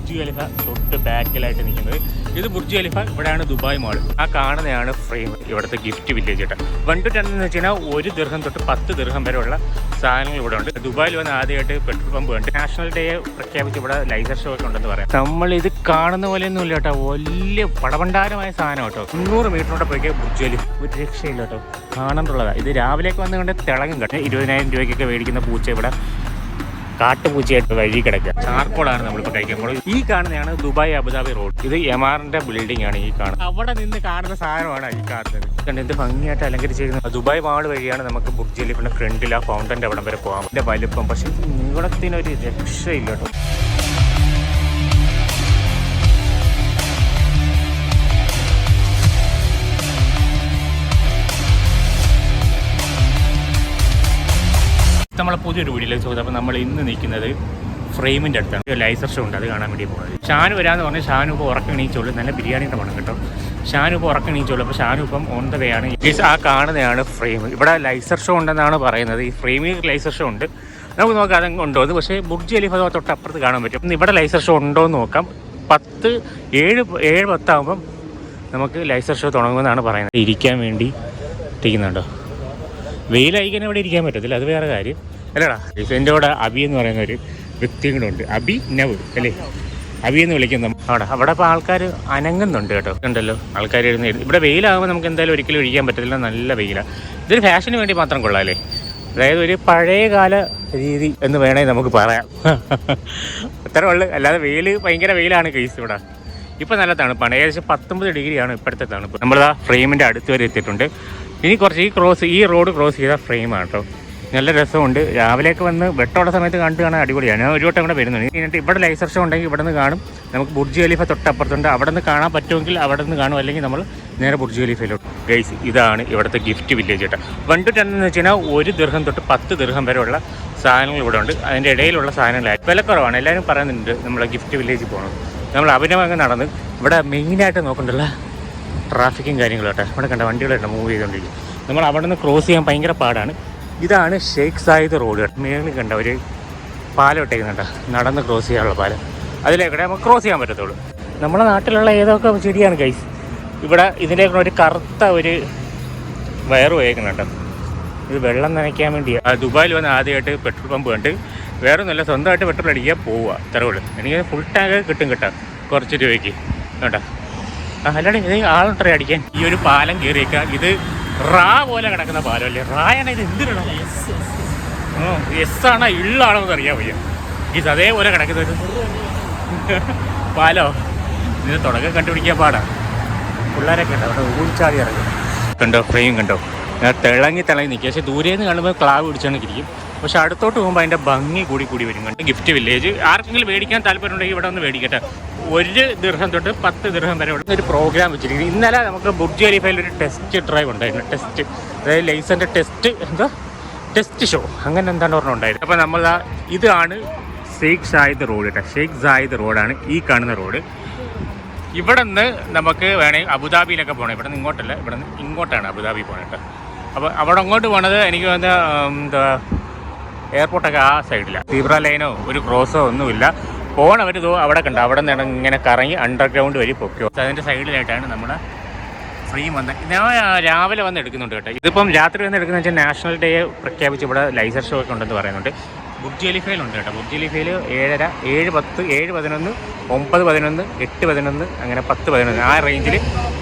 Burj Khalifa തൊട്ട് ബാക്കിലായിട്ട് നിൽക്കുന്നത്. ഇത് ബുർജ് ഖലീഫ, ഇവിടെയാണ് ദുബായ് മാൾ. ആ കാണുന്നതാണ് ഫ്രെയിം, ഇവിടുത്തെ ഗിഫ്റ്റ് വില്ലേജ് കേട്ടോ. 1 to 10 എന്ന് വെച്ച് കഴിഞ്ഞാൽ 1 ദിർഹം തൊട്ട് 10 ദിർഹം വരെയുള്ള സാധനങ്ങൾ ഇവിടെ ഉണ്ട്. ദുബായിൽ വന്ന് ആദ്യമായിട്ട് പെട്രോൾ പമ്പ് ഉണ്ട്. നാഷണൽ ഡേ പ്രഖ്യാപിച്ച് ഇവിടെ ലൈസർ ഷോ ഒക്കെ ഉണ്ടെന്ന് പറയാം. നമ്മൾ ഇത് കാണുന്ന പോലെയൊന്നും ഇല്ല കേട്ടോ, വലിയ പടഭണ്ഡാരമായ സാധനം കേട്ടോ. 300 മീറ്ററോടെ പോയിക്കേ ബുർജ് ഖലീഫ. ഒരു രക്ഷയില്ല കേട്ടോ, കാണാനുള്ളതാണ്. ഇത് രാവിലേക്ക് വന്ന് കൊണ്ട് തിളങ്ങും കേട്ടോ. 20,000 രൂപയ്ക്കൊക്കെ മേടിക്കുന്ന പൂച്ച ഇവിടെ കാട്ടുപൂച്ചയായിട്ട് വഴി കിടക്കുക. ചാർക്കോളാണ് നമ്മളിപ്പോൾ കഴിക്കുമ്പോൾ. ഈ കാണുന്നതാണ് ദുബായ് അബുദാബി റോഡ്. ഇത് എമാറിന്റെ ബിൽഡിംഗ് ആണ് ഈ കാണുന്നത്. അവിടെ നിന്ന് കാണുന്ന സാധനമാണ് ഈ കാണുന്നത്. കണ്ട് എന്ത് ഭംഗിയായിട്ട് അലങ്കരിച്ചിരിക്കുന്നത്. ദുബായ് മാൾ വഴിയാണ് നമുക്ക് ബുർജ് ഖലീഫിന്റെ ഫ്രണ്ടിൽ ആ ഫൗണ്ടന്റെ അവിടം വരെ പോകാം. ഇതിന്റെ വലുപ്പം പക്ഷേ നീളത്തിനൊരു രക്ഷയില്ല കേട്ടോ. നമ്മളെ പുതിയൊരു വീഡിയോയിലേക്ക് ചോദിച്ചത്. അപ്പോൾ നമ്മൾ ഇന്ന് നിൽക്കുന്നത് ഫ്രെയിമിൻ്റെ അടുത്താണ്. ലൈസർ ഷോ ഉണ്ട്, അത് കാണാൻ വേണ്ടി പോകുന്നത്. ഷാനു വരാമെന്ന് പറഞ്ഞാൽ ഷാനു ഇപ്പോൾ ഉറക്കം എണീച്ചോളൂ. നല്ല ബിരിയാണിയുടെ പണം കേട്ടോ. ഷാനു ഇപ്പോൾ ഉറക്കം എണീച്ചോളൂ. അപ്പോൾ ഷാനു ഇപ്പം ഓൺ ദ വേ ആണ്. ആ കാണുന്നതാണ് ഫ്രെയിം. ഇവിടെ ലൈസർ ഷോ ഉണ്ടെന്നാണ് പറയുന്നത്. ഈ ഫ്രെയിമിൽ ലൈസർ ഷോ ഉണ്ട്. നമുക്ക് നോക്കാം അതങ്ങ് ഉണ്ടോ എന്ന്. പക്ഷേ ബുർജ് ഖലീഫ തൊട്ട് അപ്പുറത്ത് കാണാൻ പറ്റും. ഇവിടെ ലൈസർ ഷോ ഉണ്ടോ എന്ന് നോക്കാം. 7:10 ആകുമ്പം നമുക്ക് ലൈസർ ഷോ തുടങ്ങുമെന്നാണ് പറയുന്നത്. ഇരിക്കാൻ വേണ്ടി ഇരിക്കുന്നുണ്ടോ? വെയിലയക്കാൻ ഇവിടെ ഇരിക്കാൻ പറ്റത്തില്ല, അത് വേറെ കാര്യം അല്ലേടാ. എൻ്റെ കൂടെ അബി എന്ന് പറയുന്ന ഒരു വ്യക്തിയും കൂടെ ഉണ്ട്. അബി നവ് അല്ലേ, അബി എന്ന് വിളിക്കുന്ന അവിടെ ഇപ്പോൾ ആൾക്കാർ അനങ്ങുന്നുണ്ട് കേട്ടോ. ഉണ്ടല്ലോ ആൾക്കാർ എഴുന്നേറ്റ്. ഇവിടെ വെയിലാകുമ്പോൾ നമുക്ക് എന്തായാലും ഒരിക്കലും ഒഴിക്കാൻ പറ്റത്തില്ല, നല്ല വെയിലാണ്. ഇതൊരു ഫാഷന് വേണ്ടി മാത്രം കൊള്ളാം അല്ലേ. അതായത് ഒരു പഴയകാല രീതി എന്ന് വേണമെങ്കിൽ നമുക്ക് പറയാം. അത്ര ഉള്ളു. അല്ലാതെ വെയിൽ ഭയങ്കര വെയിലാണ് കേസ് ഇവിടെ. ഇപ്പം നല്ല തണുപ്പാണ്. ഏകദേശം 19 ഡിഗ്രിയാണ് ഇപ്പോഴത്തെ തണുപ്പ്. നമ്മളാ ഫ്രെയിമിൻ്റെ അടുത്ത് വരെ എത്തിയിട്ടുണ്ട്. ഇനി കുറച്ച് ഈ റോഡ് ക്രോസ് ചെയ്ത ഫ്രെയിമാണ് കേട്ടോ. നല്ല രസമുണ്ട്. രാവിലെയൊക്കെ വന്ന് വെട്ടമുള്ള സമയത്ത് കണ്ടു കാണാൻ അടിപൊളിയാണ്. ഞാൻ ഒരു വട്ടം കൂടെ വരുന്നുണ്ട്. എന്നിട്ട് ഇവിടെ ലൈസർ ഷോ ഉണ്ടെങ്കിൽ ഇവിടെ നിന്ന് കാണും. നമുക്ക് ബുർജ് ഖലീഫ തൊട്ടപ്പുറത്തുണ്ട്. അവിടെ നിന്ന് കാണാൻ പറ്റുമെങ്കിൽ അവിടെ നിന്ന് കാണും, അല്ലെങ്കിൽ നമ്മൾ നേരെ ബുർജ് ഖലീഫയിലോട്ട്. ഗൈസ്, ഇതാണ് ഇവിടുത്തെ ഗിഫ്റ്റ് വില്ലേജ് കേട്ടോ. 1 to 10 എന്ന് വെച്ച് കഴിഞ്ഞാൽ 1 ദിർഹം തൊട്ട് 10 ദിർഹം വരെയുള്ള സാധനങ്ങൾ ഇവിടെ ഉണ്ട്. അതിൻ്റെ ഇടയിലുള്ള സാധനങ്ങളായിരിക്കും വിലക്കുറവാണ്. എല്ലാവരും പറയുന്നുണ്ട് നമ്മളെ ഗിഫ്റ്റ് വില്ലേജിൽ പോകണം. നമ്മൾ അഭിനവങ്ങ് നടന്ന് ഇവിടെ മെയിനായിട്ട് നോക്കണ്ടല്ല ട്രാഫിക്കും കാര്യങ്ങളും കേട്ടോ. ഇവിടെ കണ്ട വണ്ടികളായിട്ട് മൂവ് ചെയ്തുകൊണ്ടിരിക്കും. നമ്മൾ അവിടെ നിന്ന് ക്രോസ് ചെയ്യാൻ ഭയങ്കര പാടാണ്. ഇതാണ് ഷെയ്ഖ് സായിദ് റോഡ്. മേളിൽ കണ്ട ഒരു പാലം ഇട്ടേക്കുന്നുണ്ട്, നടന്ന് ക്രോസ് ചെയ്യാനുള്ള പാലം. അതിലേക്കൂടെ നമുക്ക് ക്രോസ് ചെയ്യാൻ പറ്റത്തുള്ളൂ. നമ്മുടെ നാട്ടിലുള്ള ഏതൊക്കെ ചെടിയാണ് ഗൈസ്. ഇവിടെ ഇതിലേക്ക് ഒരു കറുത്ത ഒരു വയറ് പോയേക്കുന്നുണ്ട്. ഇത് വെള്ളം നനയ്ക്കാൻ വേണ്ടിയാണ്. ദുബായിൽ വന്ന് ആദ്യമായിട്ട് പെട്രോൾ പമ്പ് കണ്ട് വേറെ ഒന്നുമല്ല, സ്വന്തമായിട്ട് പെട്രോൾ അടിക്കാൻ പോവുക. ഇത്രയുള്ളൂ. എനിക്ക് ഫുൾ ടാങ്ക് കിട്ടും കേട്ടോ കുറച്ച് രൂപയ്ക്ക് കേട്ടോ. അല്ലാണ്ട് ഇത് ആളുണ്ടേ അടിക്കാൻ. ഈ ഒരു പാലം കയറിയേക്കാം. ഇത് റാ പോലെ കിടക്കുന്ന പാലമല്ലേ. റായാണ് ഇത്. എന്തിനാണോ എസ് ആണോ ഇള്ളാണോ എന്ന് അറിയാൻ വയ്യ. ഇത് അതേപോലെ കിടക്കുന്നത് പാലോ. ഇതിന് തുടക്കം കണ്ടുപിടിക്കാൻ പാടാണ്. പിള്ളേരൊക്കെ ഉണ്ടോ അവിടെ ഊഴിച്ചാടി ഇറങ്ങും. കണ്ടോ ഫ്രെയിം കണ്ടോ, ഞാൻ തിളങ്ങി നിൽക്കുക. പക്ഷേ ദൂരേന്ന് കാണുമ്പോൾ ക്ലാവ് പിടിച്ചാണ് ഇരിക്കും. പക്ഷെ അടുത്തോട്ട് പോകുമ്പോൾ അതിൻ്റെ ഭംഗി കൂടി വരും. കണ്ട് ഗിഫ്റ്റ് വില്ലേജ് ആർക്കെങ്കിലും മേടിക്കാൻ താല്പര്യമുണ്ടെങ്കിൽ ഇവിടെ ഒന്ന് മേടിക്കട്ടെ. 1 ദിർഹം തൊട്ട് 10 ദിർഹം വരെ ഇവിടെ ഒരു പ്രോഗ്രാം വെച്ചിരിക്കുന്നത്. ഇന്നലെ നമുക്ക് ബുർജ് ഖലീഫയിൽ ഒരു ടെസ്റ്റ് ഡ്രൈവ് ഉണ്ടായിരുന്നു. ടെസ്റ്റ്, അതായത് ലൈസൻസിൻ്റെ ടെസ്റ്റ് ഷോ അങ്ങനെ എന്താണ് പറഞ്ഞ ഉണ്ടായിരുന്നു. അപ്പോൾ നമ്മൾ ഇതാണ് ഷെയ്ഖ് സായിദ് റോഡ് കേട്ടോ. ഷെയ്ഖ് സായിദ് റോഡാണ് ഈ കാണുന്ന റോഡ്. ഇവിടെ നിന്ന് നമുക്ക് വേണമെങ്കിൽ അബുദാബിയിലൊക്കെ പോകണം. ഇവിടെ നിന്ന് ഇങ്ങോട്ടല്ല, ഇവിടെ നിന്ന് ഇങ്ങോട്ടാണ് അബുദാബി പോകണം കേട്ടോ. അപ്പോൾ അവിടെ അങ്ങോട്ട് പോകണത് എനിക്ക് വന്ന എന്താ എയർപോർട്ടൊക്കെ ആ സൈഡിലാണ്. സീബ്ര ലൈനോ ഒരു ക്രോസോ ഒന്നുമില്ല. പോകണവർ അവിടെ കണ്ട അവിടെ നിന്ന് ഇങ്ങനെ കറങ്ങി അണ്ടർഗ്രൗണ്ട് വഴി പൊക്കോ. അതിൻ്റെ സൈഡിലായിട്ടാണ് നമ്മുടെ ഫ്രെയിം വന്നത്. ഞാൻ രാവിലെ വന്ന് എടുക്കുന്നുണ്ട് കേട്ടോ. ഇതിപ്പം രാത്രി വന്ന് എടുക്കുന്നത് വെച്ചാൽ നാഷണൽ ഡേ പ്രഖ്യാപിച്ച് ഇവിടെ ലൈസർ ഷോ ഒക്കെ ഉണ്ടെന്ന് പറയുന്നുണ്ട്. ബുർജ് ഖലീഫയിലുണ്ട് കേട്ടോ. ബുർജ് ഖലീഫയിൽ 7:30, 7:10, 7:11, 9:11, 8:11 അങ്ങനെ 10:11 ആ റേഞ്ചിൽ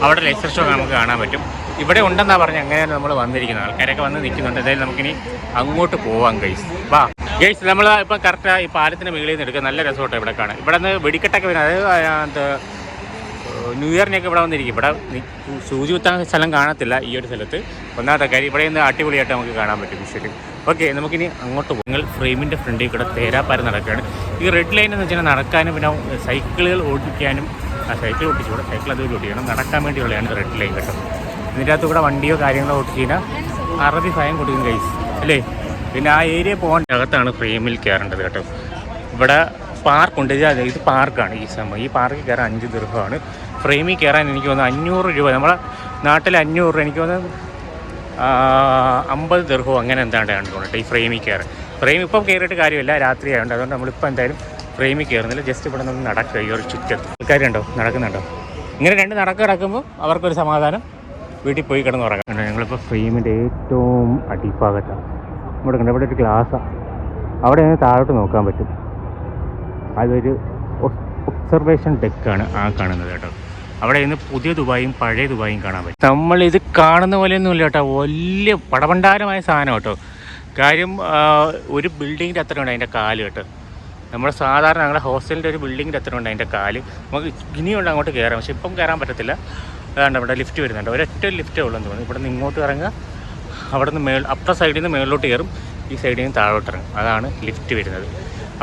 അവിടെ ലൈസർ ഷോ നമുക്ക് കാണാൻ പറ്റും. ഇവിടെ ഉണ്ടെന്നാണ് പറഞ്ഞത്. അങ്ങനെയാണ് നമ്മൾ വന്നിരിക്കുന്നത്. ആൾക്കാരൊക്കെ വന്ന് നിൽക്കുന്നുണ്ട്. എന്തായാലും നമുക്കിനി അങ്ങോട്ട് പോവാം ഗൈസ്. വാ ഗൈസ്, നമ്മൾ ഇപ്പം കറക്റ്റ് ഈ പാലത്തിന് മുകളിൽ നിന്ന് എടുക്കുക. നല്ല രസമായിട്ടോ ഇവിടെ കാണാൻ. ഇവിടെ നിന്ന് വെടിക്കെട്ടൊക്കെ വരും. അതായത് ന്യൂ ഇയറിനൊക്കെ ഇവിടെ വന്നിരിക്കും. ഇവിടെ സൂചി കുത്താൻ സ്ഥലം കാണത്തില്ല ഈ ഒരു സ്ഥലത്ത്. ഒന്നാമത്തെ കാര്യം ഇവിടെ നിന്ന് അടിപൊളിയായിട്ട് നമുക്ക് കാണാൻ പറ്റും വിഷ്വലി. ഓക്കെ, നമുക്കിനി അങ്ങോട്ട് പോകും. നിങ്ങൾ ഫ്രെയിമിൻ്റെ ഫ്രണ്ടിൽ കൂടെ തേരാപ്പാര നടക്കുകയാണ്. ഈ റെഡ് ലൈൻ എന്ന് വെച്ചാൽ നടക്കാനും പിന്നെ സൈക്കിളുകൾ ഓടിക്കാനും, സൈക്കിൾ ഓടിച്ചുകൂടെ, സൈക്കിൾ അതുപോലെ ഓടിക്കണം, നടക്കാൻ വേണ്ടിയുള്ളതാണ് റെഡ് ലൈൻ കേട്ടോ. ഇതിൻ്റെ അകത്ത് കൂടെ വണ്ടിയോ കാര്യങ്ങളോ ഓടിച്ച് കഴിഞ്ഞാൽ അറബി ഫൈൻ കൊടുക്കും ഗൈസ് അല്ലേ. പിന്നെ ആ ഏരിയ പോകേണ്ട അകത്താണ് ഫ്രെയിമിൽ കയറേണ്ടത് കേട്ടോ. ഇവിടെ പാർക്കുണ്ട്. ഇത് പാർക്കാണ് ഈ സമയം. ഈ പാർക്കിൽ കയറാൻ 5 ദിർഹമാണ്. ഫ്രെയിമിൽ കയറാൻ എനിക്ക് തോന്നുന്നു 500 രൂപ. നമ്മളെ നാട്ടിൽ 500 രൂപ, എനിക്ക് തോന്നുന്നു 50 ദിർഹവും അങ്ങനെ എന്താണ്ട് കണ്ടുകൊണ്ട് ഈ ഫ്രെയിമിൽ കയറാൻ. ഫ്രെയിം ഇപ്പം കയറിയിട്ട് കാര്യമില്ല, രാത്രി ആയതുകൊണ്ട്. അതുകൊണ്ട് നമ്മളിപ്പോൾ എന്തായാലും ഫ്രെയിമിൽ കയറുന്നില്ല. ജസ്റ്റ് ഇവിടെ നിന്ന് നടക്കുക ഈ ഒരു ചുറ്റത്ത്. ആൾക്കാരുണ്ടോ നടക്കുന്നുണ്ടോ? ഇങ്ങനെ രണ്ട് നടക്കിടക്കുമ്പോൾ അവർക്കൊരു സമാധാനം, വീട്ടിൽ പോയി കിടന്ന് ഉറങ്ങാം. ഞങ്ങളിപ്പോൾ ഫ്രെയിമിൻ്റെ ഏറ്റവും അടിഭാഗത്താണ്. ഇവിടെ കണ്ടോ, ഇവിടെ ഒരു ഗ്ലാസ്സാണ്. അവിടെ നിന്ന് താഴോട്ട് നോക്കാൻ പറ്റും. അതൊരു ഒബ്സർവേഷൻ ഡെക്കാണ് ആ കാണുന്നത് കേട്ടോ. അവിടെ നിന്ന് പുതിയ ദുബായും പഴയ ദുബായും കാണാൻ പറ്റും. നമ്മളിത് കാണുന്ന പോലെയൊന്നും ഇല്ല കേട്ടോ. വലിയ പടഭണ്ഡാരമായ സാധനം കേട്ടോ. കാര്യം ഒരു ബിൽഡിങ്ങിൻ്റെ അത്ര ഉണ്ട് അതിൻ്റെ കാല് കേട്ടോ. നമ്മുടെ സാധാരണ ഞങ്ങളുടെ ഹോസ്റ്റലിൻ്റെ ഒരു ബിൽഡിങ്ങിൻ്റെ അത്ര ഉണ്ട് അതിൻ്റെ കാല്. നമുക്ക് ഇനിയുണ്ട് അങ്ങോട്ട് കയറാം, പക്ഷെ ഇപ്പം കയറാൻ പറ്റത്തില്ല. അതാണ്ട് ഇവിടെ ലിഫ്റ്റ് വരുന്നുണ്ട്. ഒരൊറ്റ ലിഫ്റ്റേ ഉള്ളെന്ന് തോന്നുന്നു. ഇവിടെ നിന്ന് ഇങ്ങോട്ട് ഇറങ്ങുക, അവിടെ നിന്ന് അപ്പുറ സൈഡിൽ നിന്ന് മേളിലോട്ട് കയറും, ഈ സൈഡിൽ നിന്ന് താഴോട്ട് ഇറങ്ങും. അതാണ് ലിഫ്റ്റ് വരുന്നത്.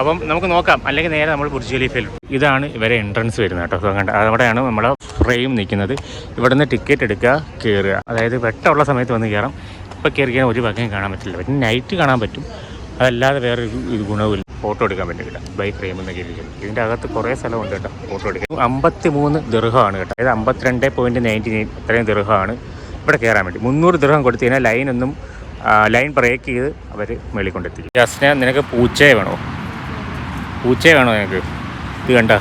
അപ്പം നമുക്ക് നോക്കാം, അല്ലെങ്കിൽ നേരെ നമ്മൾ ബുർജ് ഖലീഫയിൽ. ഇതാണ് ഇവരെ എൻട്രൻസ് വരുന്നത് കേട്ടോ. കണ്ട അവിടെയാണ് നമ്മളെ ഫ്രെയിം നിൽക്കുന്നത്. ഇവിടെ നിന്ന് ടിക്കറ്റ് എടുക്കുക, കയറുക. അതായത് വെട്ടമുള്ള സമയത്ത് വന്ന് കയറാം. ഇപ്പോൾ കയറിക്കാൻ ഒരു വകയും കാണാൻ പറ്റില്ല. പിന്നെ നൈറ്റ് കാണാൻ പറ്റും, അതല്ലാതെ വേറൊരു ഇത് ഗുണവുമില്ല. ഫോട്ടോ എടുക്കാൻ പറ്റില്ല ബൈ ഫ്രെയിം എന്ന് കയറിയിരിക്കുന്നത്. ഇതിൻ്റെ അകത്ത് കുറേ സ്ഥലമുണ്ട് കേട്ടോ ഫോട്ടോ എടുക്കാൻ. 53 ദിർഹമാണ് കേട്ടോ. അതായത് 52.99 അത്രയും ദിർഹമാണ് ഇവിടെ കയറാൻ വേണ്ടി. 300 ദിർഹം കൊടുത്തു കഴിഞ്ഞാൽ ലൈൻ ബ്രേക്ക് ചെയ്ത് അവർ മേളിൽ കൊണ്ടെത്തി. ജസ്റ്റിന് നിനക്ക് പൂച്ചയെ വേണോ നിനക്ക്? ഇത് കണ്ട,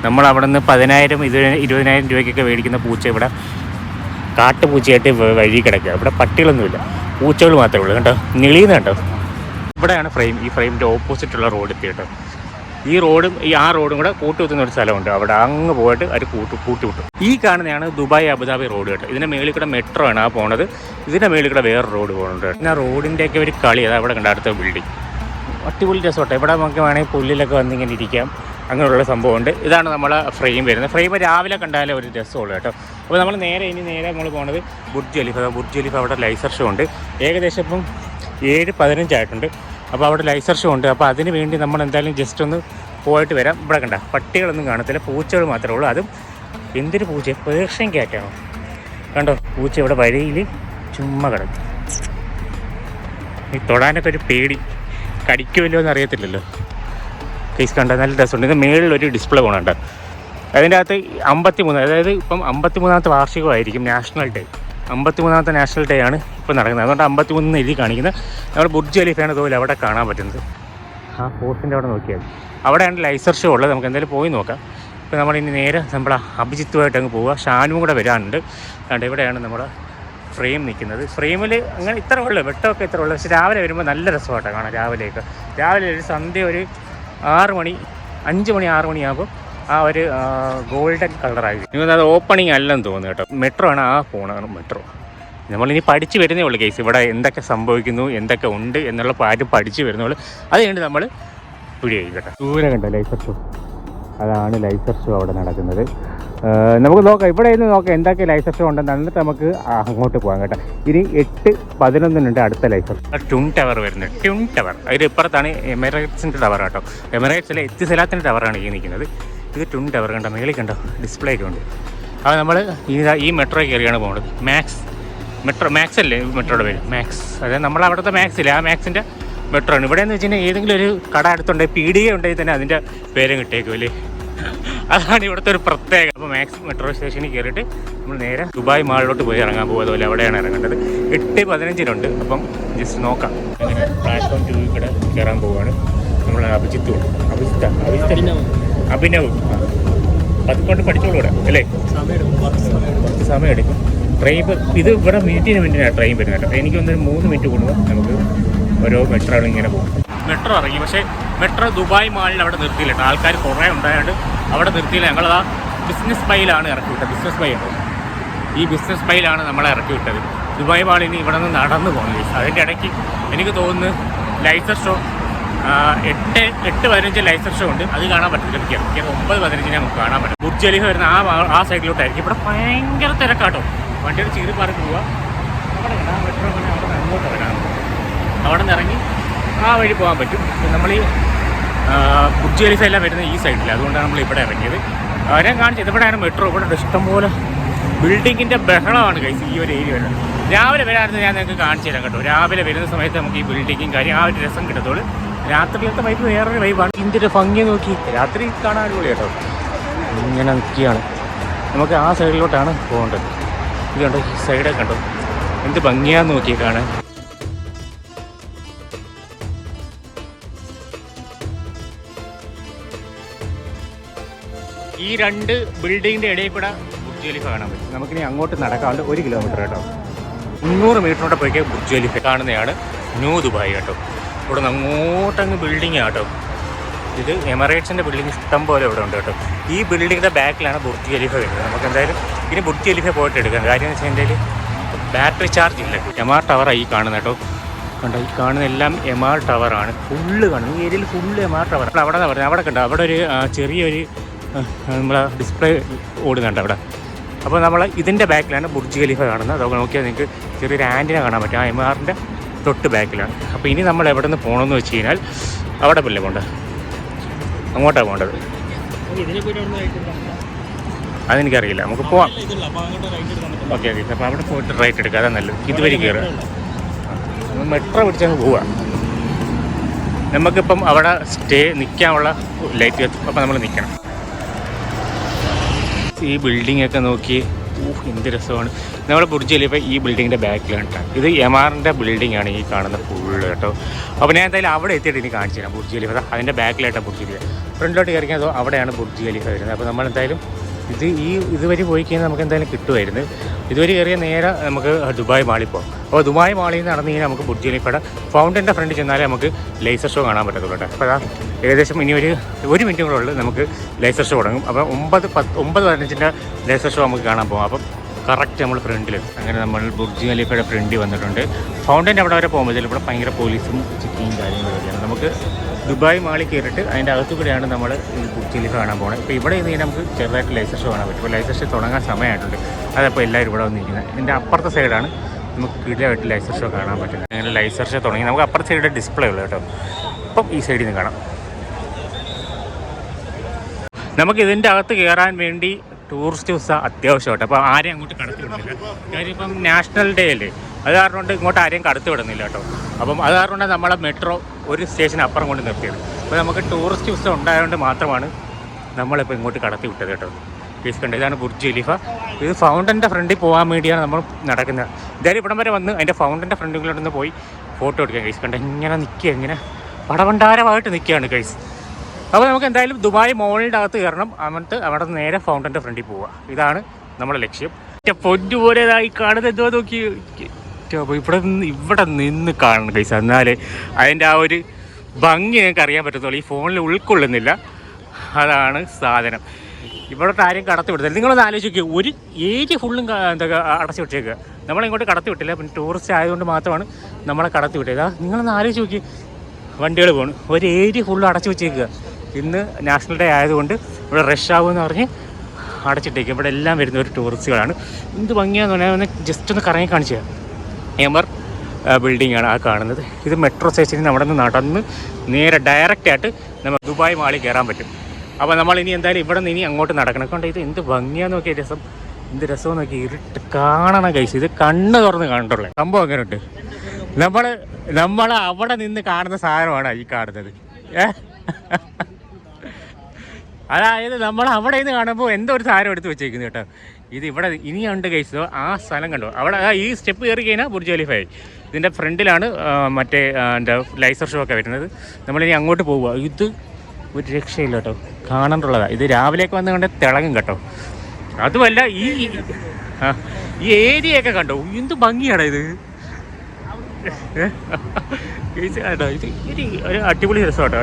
നമ്മൾ അവിടെ നിന്ന് 10,000 20,000 രൂപയ്ക്കൊക്കെ മേടിക്കുന്ന പൂച്ച ഇവിടെ കാട്ടുപൂച്ചയായിട്ട് വഴി കിടക്കുക. ഇവിടെ പട്ടികളൊന്നുമില്ല, പൂച്ചകൾ മാത്രമേ ഉള്ളൂ കേട്ടോ. നിളിയുന്ന കേട്ടോ. ഇവിടെയാണ് ഫ്രെയിം. ഈ ഫ്രെയിമിൻ്റെ ഓപ്പോസിറ്റുള്ള റോഡ് എത്തി കേട്ടോ. ഈ റോഡും ആ റോഡും കൂടെ കൂട്ടുകുത്തുന്ന ഒരു സ്ഥലമുണ്ട്. അവിടെ അങ്ങ് പോയിട്ട് അവർ കൂട്ടിവിട്ടു. ഈ കാണുന്നതാണ് ദുബായ് അബുദാബി റോഡ് കേട്ടോ. ഇതിൻ്റെ മേളിൽ കൂടെ മെട്രോ ആണ് ആ പോണത്. ഇതിൻ്റെ മേളിൽ കൂടെ വേറെ റോഡ് പോകുന്നുണ്ട്. പിന്നെ ആ റോഡിൻ്റെയൊക്കെ ഒരു കളി അതാ അവിടെ കണ്ട അടുത്ത ബിൽഡിങ്. അടിപൊളി രസോട്ടെ. ഇവിടെ നമുക്ക് വേണമെങ്കിൽ പുല്ലിലൊക്കെ വന്നിങ്ങനെ ഇരിക്കാം, അങ്ങനെയുള്ള സംഭവമുണ്ട്. ഇതാണ് നമ്മളെ ഫ്രെയിം വരുന്നത്. ഫ്രെയിം രാവിലെ കണ്ടാലേ ഒരു രസമുള്ളൂ കേട്ടോ. അപ്പോൾ നമ്മൾ നേരെ നമ്മൾ പോകുന്നത് ബുർജ് ഖലീഫ. അവിടെ ലൈസർ ഷോ ഉണ്ട്. ഏകദേശം ഇപ്പം 7:15 ആയിട്ടുണ്ട്. അപ്പോൾ അവിടെ ലൈസർ ഷോ ഉണ്ട്. അപ്പോൾ അതിന് വേണ്ടി നമ്മൾ എന്തായാലും ജസ്റ്റ് ഒന്ന് പോയിട്ട് വരാം. ഇവിടെ കണ്ട പട്ടികളൊന്നും കാണത്തില്ല, പൂച്ചകൾ മാത്രമേ ഉള്ളൂ. അതും എന്തൊരു പൂച്ച, പേർഷ്യൻ ക്യാറ്റാണോ കണ്ടോ? പൂച്ച ഇവിടെ വഴിയിൽ ചുമ്മാ കിടക്കും. ഈ തൊടാനൊക്കെ ഒരു പേടി, കടിക്കുമല്ലോ എന്ന് അറിയത്തില്ലല്ലോ. കേസ് കണ്ട നല്ല രസമുണ്ട്. ഇത് മേളിലൊരു ഡിസ്പ്ലേ പോകണുണ്ട്. അതിൻ്റെ അകത്ത് 53, അതായത് ഇപ്പം 53ാമത്തെ വാർഷികമായിരിക്കും നാഷണൽ ഡേ. 53ാമത്തെ നാഷണൽ ഡേ ആണ് ഇപ്പോൾ നടക്കുന്നത്. അതുകൊണ്ട് 53 എഴുതി കാണിക്കുന്നത്. നമ്മൾ ബുർജ് ഖലീഫയാണ് തോല് അവിടെ കാണാൻ പറ്റുന്നത്. ആ പോസ്റ്റിൻ്റെ അവിടെ നോക്കിയാൽ അവിടെയാണ് ലൈസർ ഷോ ഉള്ളത്. നമുക്ക് എന്തായാലും പോയി നോക്കാം. ഇപ്പോൾ നമ്മളിനി നേരെ നമ്മളെ അഭിജിത്തുമായിട്ട് അങ്ങ് പോവുക. ഷാനും കൂടെ വരാനുണ്ട്. അതുകൊണ്ട് ഇവിടെയാണ് നമ്മുടെ ഫ്രെയിം നിൽക്കുന്നത്. ഫ്രെയിമിൽ അങ്ങനെ ഇത്ര ഉള്ളു, വെട്ടമൊക്കെ ഇത്ര ഉള്ളു. പക്ഷേ രാവിലെ വരുമ്പോൾ നല്ല രസമായിട്ടാണ് കാണാം. രാവിലെ ഒരു സന്ധ്യ ഒരു 6 മണി 5 മണി 6 മണിയാകുമ്പോൾ ആ ഒരു ഗോൾഡൻ കളറായി. അത് ഓപ്പണിങ് അല്ലെന്ന് തോന്നുന്നു കേട്ടോ. മെട്രോ ആണ് ആ പോണാണ് മെട്രോ. നമ്മളിനി പഠിച്ച് വരുന്നേ ഉള്ളൂ കേസ്. ഇവിടെ എന്തൊക്കെ സംഭവിക്കുന്നു, എന്തൊക്കെ ഉണ്ട് എന്നുള്ള ആരും പഠിച്ച് വരുന്നുള്ളൂ. അത് കഴിഞ്ഞിട്ട് നമ്മൾ വീഡിയോ ചെയ്യും കേട്ടോ. ദൂരെ കണ്ടോ ലൈസർ ഷോ, അതാണ് ലൈസർ ഷോ അവിടെ നടക്കുന്നത്. നമുക്ക് നോക്കാം, ഇവിടെ നിന്ന് നോക്കാം എന്തൊക്കെ ലൈസർ ഷോ ഉണ്ടെന്ന്. എന്നിട്ട് നമുക്ക് അങ്ങോട്ട് പോകാം കേട്ടോ. ഇനി 8:11 അടുത്ത ലൈസർ. ട്വിൻ ടവർ വരുന്നത്. ട്വിൻ ടവർ അതിന് ഇപ്പുറത്താണ് എമിറേറ്റ്സിൻ്റെ ടവർ കേട്ടോ. എമിറേറ്റ്സിലെ എത്തിസലാത്തിൻ്റെ ടവറാണ് ഈ നിൽക്കുന്നത്. ഇത് ട്വിൻ ടവർ കണ്ടോ, മേളിൽ കണ്ടോ ഡിസ്പ്ലേ ഒക്കെ ഉണ്ട്. അത് നമ്മൾ ഈ മെട്രോ കയറിയാണ് പോകുന്നത്. മാക്സ് അല്ലേ മെട്രോയുടെ പേര്? മാക്സ്. അതായത് നമ്മൾ അവിടുത്തെ മാക്സ് ഇല്ലേ, ആ മാക്സിൻ്റെ മെട്രോ ആണ്. ഇവിടെ എന്ന് വെച്ച് കഴിഞ്ഞാൽ ഏതെങ്കിലും ഒരു കട അടുത്തുണ്ടെങ്കിൽ പീടിക ഉണ്ടെങ്കിൽ തന്നെ അതിൻ്റെ പേരും കിട്ടിയേക്കും അല്ലേ. അതാണ് ഇവിടുത്തെ ഒരു പ്രത്യേകത. അപ്പോൾ മാക്സ് മെട്രോ സ്റ്റേഷനിൽ കയറിയിട്ട് നമ്മൾ നേരെ ദുബായ് മാളിലോട്ട് പോയി ഇറങ്ങാൻ പോകും. അതുപോലെ അവിടെയാണ് ഇറങ്ങേണ്ടത്. 8:15 അപ്പം ജസ്റ്റ് നോക്കാം. അങ്ങനെ പ്ലാറ്റ്ഫോം 2 കൂടെ കയറാൻ പോവുകയാണ്. നമ്മൾ അഭിനവ് അതുകൊണ്ട് പഠിച്ചോളൂ ഇവിടെ അല്ലേ. സമയം എടുക്കും. ട്രെയിൻ ഇത് ഇവിടെ മിനിറ്റിനാണ് ട്രെയിൻ വരുന്നത് കേട്ടോ. എനിക്ക് 3 മിനിറ്റ് കൂടുമ്പോൾ നമുക്ക് ഓരോ മെട്രോകൾ ഇങ്ങനെ പോകും. മെട്രോ ഇറങ്ങി, പക്ഷേ മെട്രോ ദുബായ് മാളിൽ അവിടെ നിർത്തിയില്ല കേട്ടോ. ആൾക്കാർ കുറേ ഉണ്ടായതുകൊണ്ട് അവിടെ നിർത്തിയില്ല. ഞങ്ങളതാ ബിസിനസ് ബൈയിലാണ് ഇറക്കി വിട്ടത്. ബിസിനസ് ബൈ ഉണ്ടോ, ഈ ബിസിനസ് ബൈയിലാണ് നമ്മളെ ഇറക്കി വിട്ടത്. ദുബായ് മാളിൽ ഇനി ഇവിടെ നിന്ന് നടന്നു പോകുന്നത്. അതിൻ്റെ ഇടയ്ക്ക് എനിക്ക് തോന്നുന്നു ലൈസർ ഷോ 8:15 ലൈസർ ഷോ ഉണ്ട്. അത് കാണാൻ പറ്റില്ല. എനിക്ക് 9:15 നമുക്ക് കാണാൻ പറ്റും. ബുർജ് ഖലീഫ വരുന്ന ആ സൈഡിലോട്ടായിരിക്കും. ഇവിടെ ഭയങ്കര തിരക്കാട്ടോ. വണ്ടിയുടെ ചീറി പാർക്ക് പോവുക. അവിടെ മെട്രോ അവിടെ അങ്ങോട്ട് ഇറങ്ങാം. അവിടെ നിന്ന് ഇറങ്ങി ആ വഴി പോകാൻ പറ്റും. നമ്മൾ ഈ ബുർജ് ഖലീഫ എല്ലാം വരുന്നത് ഈ സൈഡിൽ. അതുകൊണ്ടാണ് നമ്മൾ ഇവിടെ ഇറങ്ങിയത്. അവരെ കാണിച്ചത് ഇവിടെയാണ് മെട്രോ. ഇവിടെ ഇഷ്ടംപോലെ ബിൽഡിങ്ങിൻ്റെ ബഹളമാണ് കഴിച്ച് ഈ ഒരു ഏരിയ വരുന്നത്. രാവിലെ വരാറുണ്ട്, ഞാൻ നിങ്ങൾക്ക് കാണിച്ചു തരാം കേട്ടോ. രാവിലെ വരുന്ന സമയത്ത് നമുക്ക് ഈ ബിൽഡിങ്ങും കാര്യം ആ ഒരു രസം കിട്ടത്തുള്ളൂ. രാത്രിയിലത്തെ വൈബ് വേറൊരു വൈബാണ്. ഇതിൻ്റെ ഭംഗി നോക്കി രാത്രി കാണാൻ അടിപൊളി കേട്ടോ. ഇങ്ങനെ നിൽക്കുകയാണ്. നമുക്ക് ആ സൈഡിലോട്ടാണ് പോകേണ്ടത്. ഇത് കണ്ടോ, ഈ സൈഡൊക്കെ കണ്ടോ എന്ത് ഭംഗിയാന്ന് നോക്കി കാണാൻ. ഈ രണ്ട് ബിൽഡിങ്ങിൻ്റെ ഇടയിൽ കൂടെ ബുർജ് ഖലീഫ കാണാൻ പറ്റും. നമുക്കിനി അങ്ങോട്ട് നടക്കാണ്ട് 1 കിലോമീറ്റർ കേട്ടോ, 300 മീറ്ററോടെ പോയിക്കേ ബുർജ് ഖലീഫ കാണുന്നതാണ് ന്യൂ ദുബായ് കേട്ടോ. ഇവിടെ നിന്ന് അങ്ങോട്ടങ്ങ് ബിൽഡിംഗ് കേട്ടോ. ഇത് എമിറേറ്റ്സിൻ്റെ ബിൽഡിംഗ് ഇഷ്ടം പോലെ ഇവിടെ ഉണ്ട് കേട്ടോ. ഈ ബിൽഡിങ്ങിൻ്റെ ബാക്കിലാണ് ബുർജ് ഖലീഫ വരുന്നത്. നമുക്ക് എന്തായാലും ഇനി ബുർജ് ഖലീഫ പോയിട്ട് എടുക്കാം. കാര്യം എന്ന് വെച്ചാൽ എൻ്റെ ബാറ്ററി ചാർജ് ഇല്ല. MR ടവറാണ് ഈ കാണുന്നത് കേട്ടോ. കണ്ടോ, ഈ കാണുന്ന എല്ലാം MR ടവറാണ്. ഫുള്ള് കാണുന്നു, ഈ ഏരിയയിൽ ഫുള്ള് MR ടവർ. അവിടെ നിന്ന് പറഞ്ഞത് അവിടെ കണ്ടോ, അവിടെ ഒരു ചെറിയൊരു നമ്മളെ ഡിസ്പ്ലേ ഓടുന്നുണ്ട് അവിടെ. അപ്പോൾ നമ്മൾ ഇതിൻ്റെ ബാക്കിലാണ് ബുർജ് ഖലീഫ കാണുന്നത്. അതൊക്കെ നോക്കിയാൽ നിങ്ങൾക്ക് ചെറിയൊരു ആൻറ്റിന കാണാൻ പറ്റും. ആ MRൻ്റെ തൊട്ട് ബാക്കിലാണ്. അപ്പോൾ ഇനി നമ്മൾ എവിടെ നിന്ന് പോകണമെന്ന് വെച്ച് കഴിഞ്ഞാൽ അവിടെ പല്ലേ പോകേണ്ടത്, അങ്ങോട്ടാണ് പോകേണ്ടത്. അതെനിക്കറിയില്ല, നമുക്ക് പോവാം. ഓക്കെ ഓക്കെ, അപ്പോൾ അവിടെ പോയിട്ട് റൈറ്റ് എടുക്കുക, അതാണ് നല്ലത്. ഇതുവഴി കയറുക, മെട്രോ പിടിച്ചങ്ങ് പോവുക. നമുക്കിപ്പം അവിടെ നിൽക്കാനുള്ള ലൈറ്റ് കത്തും. അപ്പോൾ നമ്മൾ നിൽക്കണം. ഈ ബിൽഡിങ്ങൊക്കെ നോക്കി എന്ത് രസമാണ്. നമ്മൾ ബുർജ് ഖലീഫ ഈ ബിൽഡിങ്ങിൻ്റെ ബാക്കിലാണ് കേട്ടോ. ഇത് MRൻ്റെ ബിൽഡിംഗ് ആണ് ഈ കാണുന്ന ഫുള്ള് കേട്ടോ. അപ്പോൾ ഞാൻ എന്തായാലും അവിടെ എത്തിയിട്ട് ഇനി കാണിച്ചു തരാം ബുർജ് ഖലീഫ. അതിൻ്റെ ബാക്കിലായിട്ടാണ് ബുർജ് ഖലീഫ. ഫ്രണ്ടിലോട്ട് കയറിക്കാൻ അവിടെയാണ് ബുർജ് ഖലീഫ വരുന്നത്. അപ്പോൾ നമ്മൾ എന്തായാലും ഇതുവരെ പോയി കഴിഞ്ഞാൽ നമുക്ക് എന്തായാലും കിട്ടുമായിരുന്നു. ഇതുവരെ കയറിയാൽ നേരെ നമുക്ക് ദുബായ് മാളിൽ പോകും. അപ്പോൾ ദുബായ് മാളിൽ നിന്ന് നടന്നു കഴിഞ്ഞാൽ നമുക്ക് ബുർജ് ഖലീഫയുടെ ഫൗണ്ടൻ്റെ ഫ്രണ്ടിൽ ചെന്നാലേ നമുക്ക് ലേസർ ഷോ കാണാൻ പറ്റത്തുള്ളൂ കേട്ടോ. അപ്പോൾ ഏകദേശം ഇനി ഒരു മിനിറ്റും കൂടെ ഉള്ളൂ നമുക്ക് ലേസർ ഷോ തുടങ്ങും. അപ്പോൾ 9:15 ലേസർ ഷോ നമുക്ക് കാണാൻ പോകും. അപ്പം കറക്റ്റ് നമ്മൾ ഫ്രണ്ടിൽ അങ്ങനെ നമ്മൾ ബുർജ് ഖലീഫയുടെ ഫ്രണ്ടിൽ വന്നിട്ടുണ്ട്. ഫൗണ്ടൻ്റെ അവിടെ വരെ പോകുമ്പോഴത്തേക്കും ഇവിടെ ഭയങ്കര പോലീസും ചെക്കിങ്ങും കാര്യങ്ങളൊക്കെയാണ്. നമുക്ക് ദുബായ് മാളിൽ കയറിയിട്ട് അതിൻ്റെ അകത്തു കൂടെയാണ് നമ്മൾ ഈ ബുർജ് ഖലീഫ കാണാൻ പോകുന്നത്. ഇപ്പോൾ ഇവിടെ നിന്ന് നമുക്ക് ചെറുതായിട്ട് ലേസർ ഷോ കാണാൻ പറ്റും. അപ്പോൾ ലേസർ ഷോ തുടങ്ങാൻ സമയമായിട്ടുണ്ട്. അതപ്പോൾ എല്ലാവരും ഇവിടെ വന്നിരിക്കുന്നത്. ഇതിൻ്റെ അപ്പുറത്തെ സൈഡാണ് നമുക്ക് കിടിലമായിട്ട് ലേസർ ഷോ കാണാൻ പറ്റുന്നത്. അങ്ങനെ ലേസർ ഷോ തുടങ്ങി. നമുക്ക് അപ്പുറത്തെ സൈഡിൽ ഡിസ്പ്ലേ ഉള്ളൂ കേട്ടോ. അപ്പം ഈ സൈഡിൽ നിന്ന് കാണാം. നമുക്ക് ഇതിൻ്റെ അകത്ത് കയറാൻ വേണ്ടി ടൂറിസ്റ്റ് വിസ അത്യാവശ്യമായിട്ട്. അപ്പോൾ ആരെയും അങ്ങോട്ട് കടത്തി വിടുന്നില്ല. കാര്യം ഇപ്പം നാഷണൽ ഡേ അല്ലേ, അത് കാരണം കൊണ്ട് ഇങ്ങോട്ട് ആരെയും കടത്തി വിടുന്നില്ല കേട്ടോ. അപ്പം അത് കാരണം കൊണ്ട് നമ്മളെ മെട്രോ ഒരു സ്റ്റേഷൻ അപ്പുറം കൊണ്ട് നിർത്തിയത്. അപ്പോൾ നമുക്ക് ടൂറിസ്റ്റ് വിസ ഉണ്ടായതുകൊണ്ട് മാത്രമാണ് നമ്മളിപ്പോൾ ഇങ്ങോട്ട് കടത്തി വിട്ടത് കേട്ടോ. കേസ് കണ്ടത് ഇതാണ് ബുർജ് ഖലീഫ. ഇത് ഫൗണ്ടൻ്റെ ഫ്രണ്ടിൽ പോകാൻ വേണ്ടിയാണ് നമ്മൾ നടക്കുന്നത്. എന്തായാലും ഇവിടം വരെ വന്ന് അതിൻ്റെ ഫൗണ്ടൻ്റെ ഫ്രണ്ടിലോട്ടൊന്ന് പോയി ഫോട്ടോ എടുക്കാം. കേസ് കണ്ട ഇങ്ങനെ നിൽക്കുക, ഇങ്ങനെ പടഭണ്ഡാരമായിട്ട് നിൽക്കുകയാണ് കേസ്. അപ്പോൾ നമുക്ക് എന്തായാലും ദുബായ് മോളിൻ്റെ അകത്ത് കയറണം. എന്നിട്ട് അവിടെ നിന്ന് നേരെ ഫൗണ്ടൻ്റെ ഫ്രണ്ടിൽ പോവുക. ഇതാണ് നമ്മുടെ ലക്ഷ്യം. പൊന്നു പോലെതായി കാണുന്നത് എന്തോ നോക്കി ഇവിടെ നിന്ന് കാണണം കൈസ്. എന്നാലേ അതിൻ്റെ ആ ഒരു ഭംഗി നിങ്ങൾക്ക് അറിയാൻ പറ്റത്തുള്ളൂ. ഈ ഫോണിൽ ഉൾക്കൊള്ളുന്നില്ല, അതാണ് സാധനം. ഇവിടോട്ട് ആരെയും കടത്തി വിടുന്നില്ല. നിങ്ങളൊന്ന് ആലോചിക്കുക, ഒരു ഏരിയ ഫുള്ളും അടച്ചു വിട്ടേക്കുക. നമ്മളിങ്ങോട്ട് കടത്തി വിട്ടില്ല. പിന്നെ ടൂറിസ്റ്റ് ആയതുകൊണ്ട് മാത്രമാണ് നമ്മളെ കടത്തി വിട്ടത്. നിങ്ങളൊന്ന് ആലോചിച്ച് നോക്കി, വണ്ടികൾ പോകണം, ഒരു ഏരിയ ഫുള്ളും അടച്ചു വെച്ചേക്കുക. ഇന്ന് നാഷണൽ ഡേ ആയതുകൊണ്ട് ഇവിടെ റഷ് ആകുമെന്ന് പറഞ്ഞ് അടച്ചിട്ടേക്കുക. ഇവിടെ എല്ലാം വരുന്ന ഒരു ടൂറിസ്റ്റുകളാണ്. എന്ത് ഭംഗിയാന്ന് പറഞ്ഞാൽ ജസ്റ്റ് ഒന്ന് കറങ്ങി കാണിച്ചു തരാം. MR ബിൽഡിംഗ് ആണ് ആ കാണുന്നത്. ഇത് മെട്രോ സ്റ്റേഷനിൽ നിന്ന് അവിടെ നിന്ന് നടന്ന് നേരെ ഡയറക്റ്റായിട്ട് നമ്മൾ ദുബായ് മാളിൽ കയറാൻ പറ്റും. അപ്പോൾ നമ്മളിനി എന്തായാലും ഇവിടെ നിന്ന് ഇനി അങ്ങോട്ട് നടക്കണം. കൊണ്ട് ഇത് എന്ത് ഭംഗിയാന്ന് നോക്കിയ രസം, എന്ത് രസമെന്ന് നോക്കി ഇരുട്ട് കാണണം കഴിച്ച്. ഇത് കണ്ണ് തുറന്ന് കണ്ടുള്ളൂ സംഭവം അങ്ങനെ ഉണ്ട്. നമ്മൾ അവിടെ നിന്ന് കാണുന്ന സാധനമാണ് ഈ കാണുന്നത്. അതായത് നമ്മൾ അവിടെ നിന്ന് കാണുമ്പോൾ എന്തോ ഒരു സാധനം എടുത്ത് വെച്ചേക്കുന്നത് കേട്ടോ. ഇത് ഇവിടെ ഇനിയുണ്ട് കഴിച്ചതോ ആ സ്ഥലം കണ്ടോ. അവിടെ ഈ സ്റ്റെപ്പ് കയറി കഴിഞ്ഞാൽ ബുർജ് ഖലീഫയായി. ഇതിൻ്റെ ഫ്രണ്ടിലാണ് മറ്റേ എന്താ ലേസർ ഷോ ഒക്കെ വരുന്നത്. നമ്മളിനി അങ്ങോട്ട് പോവുക. ഇത് ഒരു രക്ഷയില്ല കേട്ടോ, കാണാനുള്ളതാണ്. ഇത് രാവിലെയൊക്കെ വന്ന് കണ്ട് തിളങ്ങും കേട്ടോ. അതുമല്ല ഈ ഏരിയയൊക്കെ കണ്ടോ, എന്ത് ഭംഗിയാണോ ഇത്. കേട്ടോ ഇത് ഒരു അടിപൊളി രസമാട്ടോ.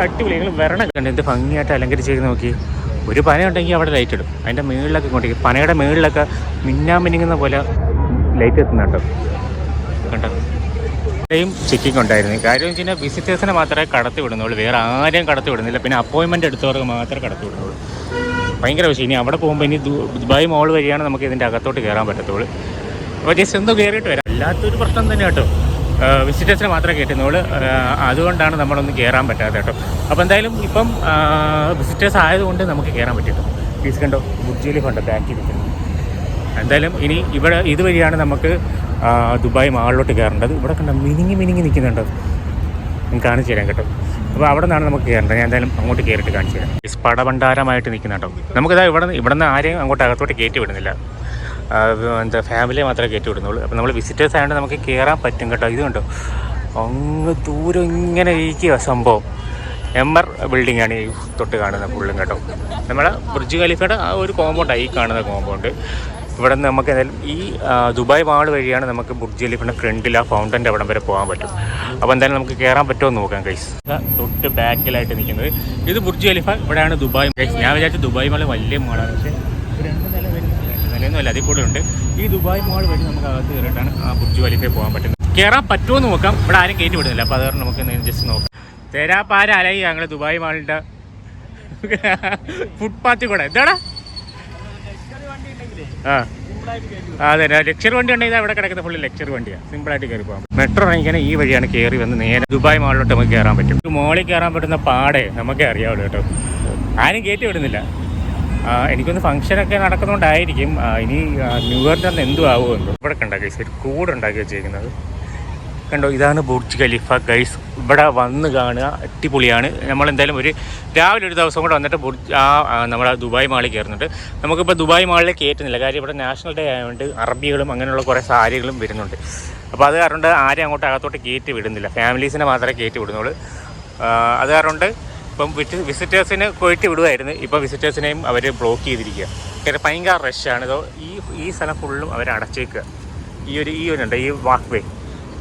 അടിപൊളി നിങ്ങൾ വരണം. കണ്ട് എന്ത് ഭംഗിയായിട്ട് അലങ്കരിച്ചേക്ക് നോക്കി. ഒരു പന ഉണ്ടെങ്കിൽ അവിടെ ലൈറ്റ് ഇടും. അതിൻ്റെ മുകളിലൊക്കെ ഇങ്ങോട്ടേക്ക് പനയുടെ മുകളിലൊക്കെ മിന്നുന്ന പോലെ ലൈറ്റ് എത്തുന്ന കേട്ടോ. കണ്ടോ ഇവിടെയും ചെക്കിങ് ഉണ്ടായിരുന്നു. കാര്യം വെച്ച് കഴിഞ്ഞാൽ വിസിറ്റേഴ്സിനെ മാത്രമേ കടത്തി വിടുന്നുള്ളൂ, വേറെ ആരെയും കടത്തി വിടുന്നില്ല. പിന്നെ അപ്പോയിൻമെൻറ്റ് എടുത്തവർക്ക് മാത്രമേ കടത്തി വിടുന്നുള്ളൂ. ഭയങ്കര വിഷയം. ഇനി അവിടെ പോകുമ്പോൾ ഇനി ദുബായ് മോൾ വഴിയാണ് നമുക്ക് ഇതിൻ്റെ അകത്തോട്ട് കയറാൻ പറ്റത്തുള്ളൂ. അപ്പോൾ ജസ്റ്റ് എന്തോ കയറിയിട്ട് വരാം. അല്ലാത്തൊരു പ്രശ്നം തന്നെ കേട്ടോ. വിസിറ്റേഴ്സിനെ മാത്രമേ കയറ്റുന്നുള്ളൂ. അതുകൊണ്ടാണ് നമ്മളൊന്നും കയറാൻ പറ്റാത്ത കേട്ടോ. അപ്പോൾ എന്തായാലും ഇപ്പം വിസിറ്റേഴ്സ് ആയതുകൊണ്ട് നമുക്ക് കയറാൻ പറ്റും. ഫീസ് കണ്ടോ, ബുർജ് ഖലീഫ ഉണ്ടോ ബാക്കിൽ നിൽക്കുന്നത്. എന്തായാലും ഇനി ഇവിടെ ഇതുവഴിയാണ് നമുക്ക് ദുബായ് മാളിലോട്ട് കയറേണ്ടത്. ഇവിടെ കണ്ടോ മിനിങ്ങി നിൽക്കുന്നുണ്ടോ, ഞാൻ കാണിച്ചു തരാം കേട്ടോ. അപ്പോൾ അവിടെ നിന്നാണ് നമുക്ക് കയറേണ്ടത്. ഞാൻ എന്തായാലും അങ്ങോട്ട് കയറിയിട്ട് കാണിച്ചു തരാം. പടഭണ്ഡാരമായിട്ട് നിൽക്കുന്ന കേട്ടോ. നമുക്കിതാ ഇവിടെ നിന്ന് ആരെയും അങ്ങോട്ട് അകത്തോട്ട് കയറ്റി വിടുന്നില്ല. എന്താ ഫാമിലിയെ മാത്രമേ കയറ്റി വിടുന്നുള്ളൂ. അപ്പോൾ നമ്മൾ വിസിറ്റേഴ്സ് ആയതുകൊണ്ട് നമുക്ക് കയറാൻ പറ്റും കേട്ടോ. ഇത് കണ്ടോ അങ്ങ് ദൂരം ഇങ്ങനെ ഇരിക്കുക സംഭവം. എംബർ ബിൽഡിംഗ് ആണ് ഈ തൊട്ട് കാണുന്ന ഫുള്ളും കേട്ടോ. നമ്മളെ ബുർജ് ഖലീഫയുടെ ആ ഒരു കോമ്പൗണ്ടാണ് ഈ കാണുന്ന കോമ്പൗണ്ട്. ഇവിടെ നിന്ന് നമുക്ക് എന്തായാലും ഈ ദുബായ് മാൾ വഴിയാണ് നമുക്ക് ബുർജ് ഖലീഫിൻ്റെ ഫ്രണ്ടിൽ ആ ഫൗണ്ടൻ്റെ അവിടം വരെ പോകാൻ പറ്റും. അപ്പോൾ എന്തായാലും നമുക്ക് കയറാൻ പറ്റുമോ എന്ന് നോക്കാം ഗൈസ്. തൊട്ട് ബാക്കിലായിട്ട് നിൽക്കുന്നത് ഇത് ബുർജ് ഖലീഫ, ഇവിടെയാണ് ദുബായ് ഗൈസ്. ഞാൻ വിചാരിച്ചു ദുബായ് മാൾ വലിയ മാളാണ്, പക്ഷേ 2 നില വരുന്നില്ല, 2 നിലയൊന്നുമല്ല, അതിൽ കൂടെ ഉണ്ട്. ഈ ദുബായ് മാൾ വഴി നമുക്ക് അകത്ത് കയറിയിട്ടാണ് ആ ബുർജ് ഖലീഫയിൽ പോകാൻ പറ്റുന്നത്. കയറാൻ പറ്റുമോ എന്ന് നോക്കാം. ഇവിടെ ആരും കയറ്റി വിടുന്നില്ല, അപ്പോൾ അതുകൊണ്ട് നമുക്ക് ജസ്റ്റ് നോക്കാം. തേരാപ്പാര അലയി ഞങ്ങൾ ദുബായ് മാളിൻ്റെ ഫുട്പാത്തിൽ കൂടെ. എന്താടാ അതെ, ലക്ഷറി വണ്ടി ഉണ്ടെങ്കിൽ അവിടെ കിടക്കുന്ന ഫുള്ള് ലക്ഷറി വണ്ടിയാണ്, സിമ്പിളായിട്ട് കയറി പോകാം. മെട്രോ ഇറങ്ങിക്കാൻ ഈ വഴിയാണ് കയറി വന്ന് നേരെ ദുബായ് മാളിലോട്ട് നമുക്ക് കയറാൻ പറ്റും. മോളിൽ കയറാൻ പറ്റുന്ന പാടെ നമുക്കേ അറിയാവുള്ളൂ കേട്ടോ. ആരും കയറ്റി വിടുന്നില്ല. എനിക്കൊന്ന് ഫംഗ്ഷനൊക്കെ നടക്കുന്നതുകൊണ്ടായിരിക്കും. ഇനി ന്യൂ ഇയറിൻ്റെ അന്ന് എന്തും ആവുമെന്തോ. ഇവിടെ കണ്ട ഗൈസ് ഒരു കൂട് ഉണ്ടാക്കി വെച്ചേക്കുന്നത് കണ്ടോ. ഇതാണ് ബുർജ് ഖലീഫ ഗൈസ്. ഇവിടെ വന്ന് കാണുക, അടിപൊളിയാണ്. നമ്മളെന്തായാലും രാവിലെ ഒരു ദിവസം കൂടെ വന്നിട്ട് നമ്മുടെ ദുബായ് മാളിൽ കയറുന്നുണ്ട്. നമുക്കിപ്പോൾ ദുബായ് മാളിൽ കയറ്റുന്നില്ല, കാര്യം ഇവിടെ നാഷണൽ ഡേ ആയതുകൊണ്ട് അറബികളും അങ്ങനെയുള്ള കുറേ സാരികളും വരുന്നുണ്ട്. അപ്പോൾ അത് കാരണം ആരെയും അങ്ങോട്ട് അകത്തോട്ട് കയറ്റി വിടുന്നില്ല, ഫാമിലീസിനെ മാത്രമേ കയറ്റി വിടുന്നുള്ളൂ. അത് കാരണം ഇപ്പം വിസിറ്റേഴ്സിന് കയറ്റി വിടുമായിരുന്നു, ഇപ്പോൾ വിസിറ്റേഴ്സിനെയും അവർ ബ്ലോക്ക് ചെയ്തിരിക്കുക. കാരണം ഭയങ്കര റഷാണ്. ഇതോ ഈ സ്ഥലം ഫുള്ളും അവർ അടച്ചേക്കുക. ഈ ഒരു ഈ വാക്ക് വേ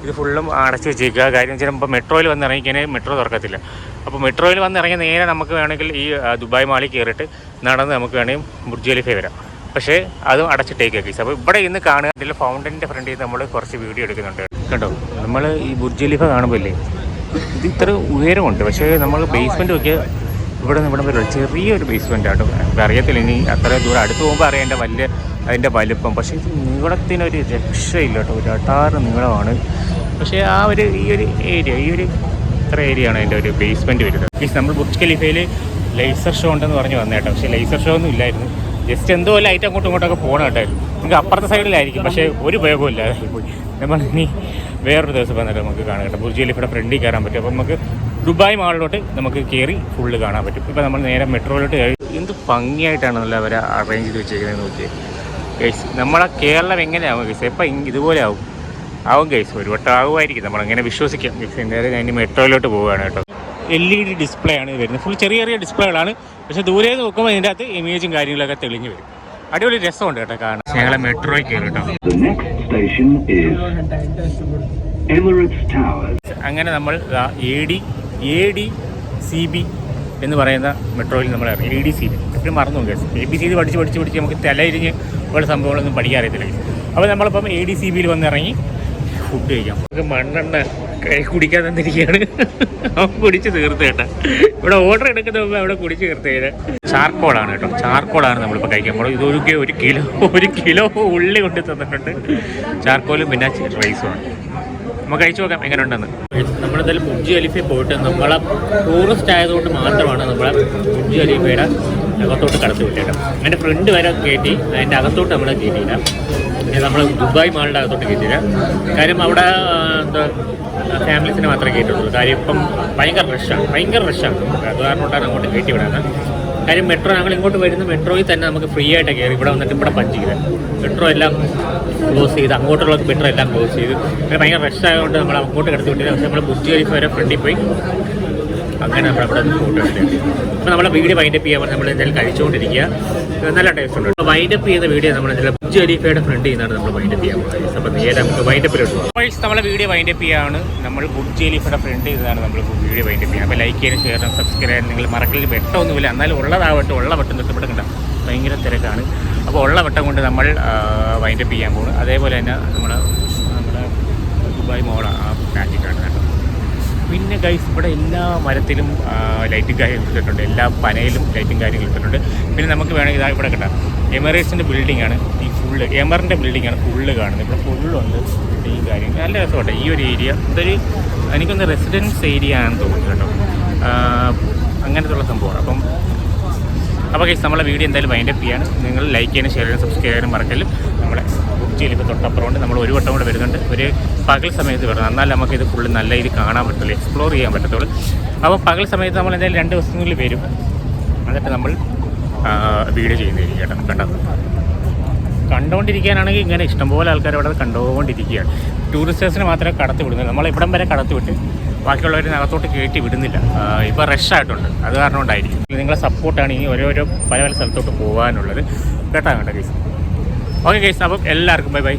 ഇത് ഫുള്ളും അടച്ചു വെച്ചേക്കുക. കാര്യം വെച്ചാൽ ഇപ്പോൾ മെട്രോയിൽ വന്ന് ഇറങ്ങിക്കഴിഞ്ഞാൽ മെട്രോ തുറക്കത്തില്ല. അപ്പോൾ മെട്രോയിൽ വന്ന് ഇറങ്ങി നേരെ നമുക്ക് വേണമെങ്കിൽ ഈ ദുബായ് മാളിൽ കയറിയിട്ട് നടന്ന് നമുക്ക് വേണമെങ്കിൽ ബുർജ് ഖലീഫ വരാം. പക്ഷേ അതും അടച്ചിട്ടേക്കുക കേസ്. അപ്പോൾ ഇവിടെ ഇന്ന് കാണുക, ഇതിൽ ഫൗണ്ടൻ്റെ ഫ്രണ്ടിൽ നമ്മൾ കുറച്ച് വീഡിയോ എടുക്കുന്നുണ്ട് കേട്ടോ. നമ്മൾ ഈ ബുർജ് ഖലീഫ കാണുമ്പോൾ ഇല്ലേ, ഇത് ഇത്ര ഉയരമുണ്ട്, പക്ഷേ നമ്മൾ ബേസ്മെൻറ്റ് നോക്കിയാൽ ഇവിടെ വരും ചെറിയൊരു ബേസ്മെൻ്റ് ആട്ടോ. അറിയത്തില്ല ഇനി അത്ര ദൂരം അടുത്ത് പോകുമ്പോൾ അറിയാം അതിൻ്റെ വലിപ്പം. പക്ഷേ ഇത് നീളത്തിനൊരു രക്ഷയില്ല കേട്ടോ, ഒരു അട്ടാറ് നീളമാണ്. പക്ഷേ ഈ ഒരു ഇത്ര ഏരിയയാണ് അതിൻ്റെ ഒരു ബേസ്മെൻറ്റ് വരുന്നത്. മീൻസ് നമ്മൾ ബുർജ് ഖലീഫയിൽ ലേസർ ഷോ ഉണ്ടെന്ന് പറഞ്ഞ് വന്നേട്ടോ, പക്ഷേ ലേസർ ഷോ ഒന്നും ഇല്ലായിരുന്നു. ജസ്റ്റ് എന്തോ ലൈറ്റ് അങ്ങോട്ടും ഇങ്ങോട്ടൊക്കെ പോകണം കേട്ടായിരുന്നു. നമുക്ക് അപ്പുറത്തെ സൈഡിലായിരിക്കും, പക്ഷേ ഒരു ഉപയോഗമില്ല. പോയി നമ്മൾ ഇനി വേറൊരു ദിവസം വന്നിട്ട് നമുക്ക് കാണാം കേട്ടോ. ബുർജ് ഖലീഫയുടെ ഫ്രണ്ടിൽ കയറാൻ പറ്റും. അപ്പോൾ നമുക്ക് ദുബായ് മാളിലോട്ട് നമുക്ക് കയറി ഫുള്ള് കാണാൻ പറ്റും. ഇപ്പോൾ നമ്മൾ നേരെ മെട്രോയിലോട്ട് കയറി. എന്ത് ഭംഗിയായിട്ടാണല്ലോ അവർ അറേഞ്ച് ചെയ്ത് വെച്ചേക്കുന്നത് നോക്കിയത് ഗൈസ്. നമ്മളെ കേരളം എങ്ങനെയാവും ഗൈസ്? എപ്പോൾ ഇതുപോലെ ആവും ഗൈസ്? ഒരു വട്ടം ആവുമായിരിക്കും, നമ്മളങ്ങനെ വിശ്വസിക്കാം ഗൈസ്. എന്തായാലും ഞാൻ മെട്രോയിലോട്ട് പോവുകയാണ് കേട്ടോ. LED ഡിസ്പ്ലേ ആണ് വരുന്നത്, ഫുൾ ചെറിയ ഡിസ്പ്ലേകളാണ്. പക്ഷേ ദൂരെ നോക്കുമ്പോൾ ഇതിൻ്റെ അകത്ത് ഇമേജും കാര്യങ്ങളൊക്കെ തെളിഞ്ഞ് വരും. അടിപൊളി രസമുണ്ട് കേട്ടോ കാണാൻ. ഞങ്ങളെ മെട്രോയിൽ കയറി കേട്ടോ. അങ്ങനെ നമ്മൾ ADCB എന്ന് പറയുന്ന മെട്രോയിൽ നമ്മൾ ഇറങ്ങി. ADCB എപ്പോഴും മറന്നു കേസ്. ABCD പഠിച്ച് നമുക്ക് തലയിരിഞ്ഞ് ഉള്ള സംഭവങ്ങളൊന്നും പഠിക്കാൻ അറിയത്തില്ല. അപ്പോൾ നമ്മളിപ്പം ADCBയിൽ വന്നിറങ്ങി ഫുഡ് കഴിക്കാം. നമുക്ക് മണ്ണെണ്ണ കുടിക്കാൻ തന്നിരിക്കുകയാണ്. അവൻ കുടിച്ച് തീർത്ത് കേട്ടോ. ഇവിടെ ഓർഡർ എടുക്കുന്ന മുമ്പ് അവിടെ കുടിച്ച് തീർത്ത് കഴിഞ്ഞാൽ ചാർക്കോളാണ് കേട്ടോ. ചാർക്കോളാണ് നമ്മളിപ്പോൾ കഴിക്കാൻ പോകുന്നത്. ഇതൊരു ഒരു കിലോ ഉള്ളി കൊണ്ട് തന്നിട്ടുണ്ട്. ചാർക്കോലും പിന്നെ റൈസുമാണ്. നമുക്ക് കഴിച്ചു നോക്കാം എങ്ങനെ ഉണ്ടെന്ന്. നമ്മളെന്തായാലും ബുർജ് ഖലീഫയിൽ പോയിട്ട് നമ്മളെ ടൂറിസ്റ്റ് ആയതുകൊണ്ട് മാത്രമാണ് നമ്മളെ ബുർജ് ഖലീഫയുടെ അകത്തോട്ട് കടത്തി വിട്ടേക്കാം. അതിൻ്റെ ഫ്രണ്ട് വരെ കയറ്റി, അതിൻ്റെ അകത്തോട്ട് നമ്മളെ കയറ്റിയില്ല. നമ്മൾ ദുബായ് മാളിൻ്റെ അകത്തോട്ട് കയറ്റിയില്ല. കാര്യം അവിടെ ഫാമിലീസിനെ മാത്രമേ കയറ്റുള്ളൂ. കാര്യം ഇപ്പം ഭയങ്കര റഷാണ്. അത് കാരണം കൊണ്ടാണ് അങ്ങോട്ട് കയറ്റി വിടാറ്. കാര്യം മെട്രോ ഞങ്ങൾ ഇങ്ങോട്ട് വരുന്ന മെട്രോയിൽ തന്നെ നമുക്ക് ഫ്രീ ആയിട്ട് കയറി ഇവിടെ വന്നിട്ട് ഇവിടെ പഞ്ച് ചെയ്ത് മെട്രോ എല്ലാം ക്ലോസ് ചെയ്ത്, അങ്ങോട്ടുള്ള മെട്രോ എല്ലാം ക്ലോസ് ചെയ്ത്. ഭയങ്കര റഷ് ആയതുകൊണ്ട് നമ്മൾ അങ്ങോട്ട് കിടത്തി വിട്ടില്ല. പക്ഷേ നമ്മൾ ബുർജ് ഖലീഫ വരെ ഫ്രണ്ടിൽ പോയി അങ്ങനെ നമ്മളവിടെ ഫോട്ടോ എടുത്തിട്ടുണ്ട്. അപ്പോൾ നമ്മളെ വീഡിയോ വൈൻഡപ്പ് ചെയ്യാൻ നമ്മൾ എന്തായാലും കഴിച്ചുകൊണ്ടിരിക്കുക. നല്ല ടേസ്റ്റ് ഉണ്ട്. അപ്പോൾ വൈൻഡപ്പ് ചെയ്യുന്ന വീഡിയോ നമ്മൾ ബുർജ് ഖലീഫയുടെ ഫ്രണ്ട് ചെയ്യുന്നതാണ് നമ്മൾ വൈൻഡപ്പ് ചെയ്യാൻ പോകുന്നത്. അപ്പോൾ നേരെ നമുക്ക് വൈൻഡപ്പിലോട്ട് പോകാം. നമ്മളെ വീഡിയോ വൈൻഡപ്പ് ചെയ്യുകയാണ്. നമ്മൾ ബുർജ് ഖലീഫയുടെ ഫ്രണ്ട് ചെയ്തതാണ് നമ്മൾ വീഡിയോ വൈൻഡപ്പ് ചെയ്യുക. അപ്പോൾ ലൈക്ക് ചെയ്യാനും ഷെയർ ചെയ്യാനും സബ്സ്ക്രൈബ് ചെയ്യാനും നിങ്ങൾ മറക്കലിൽ വെട്ടമൊന്നുമില്ല. എന്നാലും ഉള്ള വട്ടം തൊട്ടപ്പെടുന്നുണ്ട്. ഭയങ്കര തിരക്കാണ്. അപ്പോൾ ഉള്ള വട്ടം കൊണ്ട് നമ്മൾ വൈൻഡപ്പ് ചെയ്യാൻ പോകുന്നു. അതേപോലെ തന്നെ നമ്മുടെ ദുബായ് മോള ആ പാറ്റിക്കാണ് കേട്ടോ. പിന്നെ ഗൈസ് ഇവിടെ എല്ലാ മരത്തിലും ലൈറ്റും കാര്യങ്ങളും ഇട്ടിട്ടുണ്ട്. എല്ലാ പനയിലും ലൈറ്റും കാര്യങ്ങളും ഇട്ടിട്ടുണ്ട്. പിന്നെ നമുക്ക് വേണമെങ്കിൽ ഇതാ ഇവിടെ കിട്ടാം. എമിറേറ്റ്സിൻ്റെ ബിൽഡിങ്ങാണ് ഈ ഫുള്ള്. എമറിൻ്റെ ബിൽഡിങ്ങാണ് ഫുള്ള് കാണുന്നത്. ഇവിടെ ഫുള്ളുണ്ട് ബിൽഡിങ്ങും കാര്യങ്ങൾ. നല്ല രസമുണ്ട് ഈ ഒരു ഏരിയ. ഇതൊരു എനിക്കൊന്ന് റെസിഡൻസ് ഏരിയ ആണെന്ന് തോന്നുന്നു കേട്ടോ. അങ്ങനത്തുള്ള സംഭവമാണ്. അപ്പോൾ ഗൈസ് നമ്മളെ വീഡിയോ എന്തായാലും വൈൻഡപ്പ് ചെയ്യാണ്. നിങ്ങൾ ലൈക്ക് ചെയ്യാനും ഷെയർ ചെയ്യാനും സബ്സ്ക്രൈബ് ചെയ്യാനും മറക്കലും. നമ്മളെ ബുർജ് ഖലീഫ തൊട്ടപ്പുറമുണ്ട്. നമ്മൾ ഒരു വട്ടം കൂടെ വരുന്നുണ്ട്. ഒരു പകൽ സമയത്ത് വരണം, എന്നാൽ നമുക്കിത് ഫുള്ള് നല്ല രീതിയിൽ കാണാൻ പറ്റുള്ളൂ, എക്സ്പ്ലോർ ചെയ്യാൻ പറ്റത്തുള്ളൂ. അപ്പോൾ പകൽ സമയത്ത് നമ്മൾ എന്തായാലും 2 ദിവസങ്ങളിൽ വരും. എന്നിട്ട് നമ്മൾ വീഡിയോ ചെയ്യുന്നതായിരിക്കും കേട്ടോ. കണ്ടുകൊണ്ടിരിക്കാനാണെങ്കിൽ ഇങ്ങനെ ഇഷ്ടംപോലെ ആൾക്കാർ അവിടെ കണ്ടുകൊണ്ടിരിക്കുകയാണ്. ടൂറിസ്റ്റേഴ്സിന് മാത്രമേ കടത്തി വിടുന്നത്. നമ്മൾ ഇവിടം വരെ കടത്തി വിട്ട് ബാക്കിയുള്ളവരെ അകത്തോട്ട് കയറ്റി വിടുന്നില്ല. ഇപ്പോൾ റഷായിട്ടുണ്ട്, അത് കാരണം കൊണ്ടായിരിക്കും. നിങ്ങളെ സപ്പോർട്ടാണ് ഈ ഓരോരോ പല പല സ്ഥലത്തോട്ട് പോകാനുള്ളത് കേട്ടോ. കേട്ടോ ഗൈസ്. ഓക്കെ ഗൈസ്, അപ്പം എല്ലാവർക്കും ബൈ ബൈ.